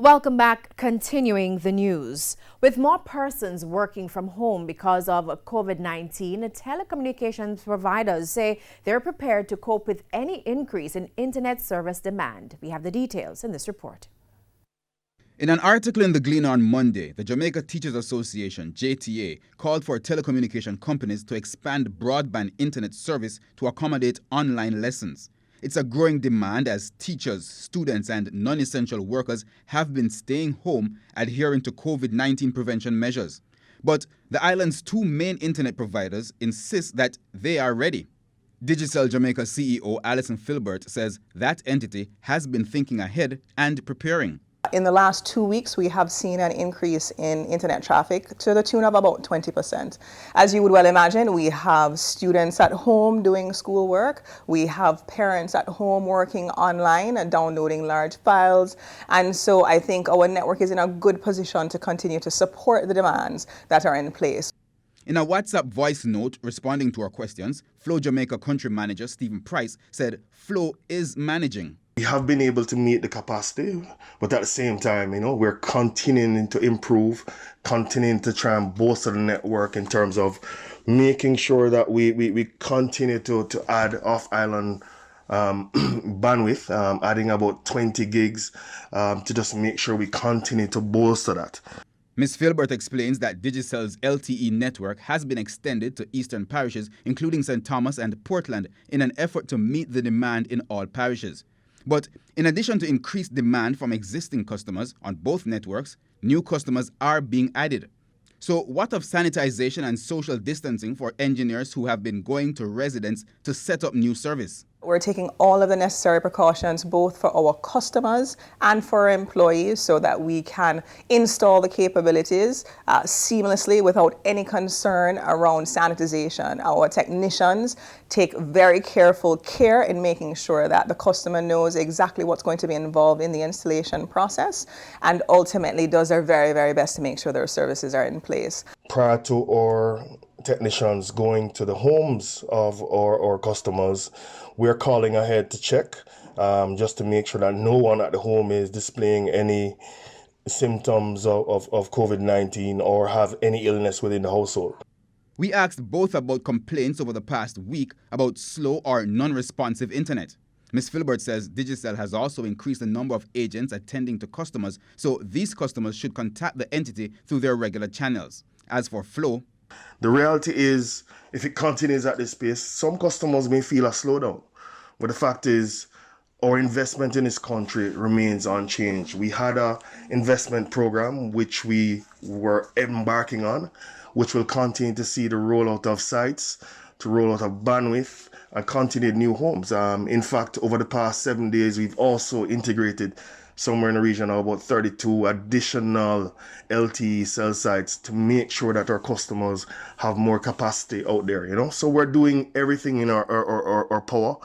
Welcome back. Continuing the news. With more persons working from home because of COVID-19, telecommunications providers say they're prepared to cope with any increase in internet service demand. We have the details in this report. In an article in The Gleaner on Monday, the Jamaica Teachers Association, JTA, called for telecommunication companies to expand broadband internet service to accommodate online lessons. It's a growing demand as teachers, students, and non-essential workers have been staying home, adhering to COVID-19 prevention measures. But the island's two main internet providers insist that they are ready. Digicel Jamaica CEO Alison Filbert says that entity has been thinking ahead and preparing. In the last 2 weeks, we have seen an increase in internet traffic to the tune of about 20%. As you would well imagine, we have students at home doing schoolwork. We have parents at home working online and downloading large files. And so I think our network is in a good position to continue to support the demands that are in place. In a WhatsApp voice note responding to our questions, Flow Jamaica country manager Stephen Price said Flow is managing. We have been able to meet the capacity, but at the same time, we're continuing to improve, continuing to try and bolster the network in terms of making sure that we continue to add off-island bandwidth, adding about 20 gigs to just make sure we continue to bolster that. Ms. Filbert explains that Digicel's LTE network has been extended to eastern parishes, including St. Thomas and Portland, in an effort to meet the demand in all parishes. But in addition to increased demand from existing customers on both networks, new customers are being added. So what of sanitization and social distancing for engineers who have been going to residents to set up new service? We're taking all of the necessary precautions, both for our customers and for our employees, so that we can install the capabilities seamlessly without any concern around sanitization. Our technicians take very careful care in making sure that the customer knows exactly what's going to be involved in the installation process, and ultimately does their very, very best to make sure their services are in place. Prior to our technicians going to the homes of our customers, we're calling ahead to check just to make sure that no one at the home is displaying any symptoms of COVID-19 or have any illness within the household. We asked both about complaints over the past week about slow or non-responsive internet. Ms. Filbert says Digicel has also increased the number of agents attending to customers, so these customers should contact the entity through their regular channels. As for Flow, the reality is, if it continues at this pace, some customers may feel a slowdown. But the fact is, our investment in this country remains unchanged. We had an investment program which we were embarking on, which will continue to see the rollout of sites, to rollout of bandwidth, and continued new homes. In fact, over the past 7 days, we've also integrated somewhere in the region of about 32 additional LTE cell sites to make sure that our customers have more capacity out there, So we're doing everything in our power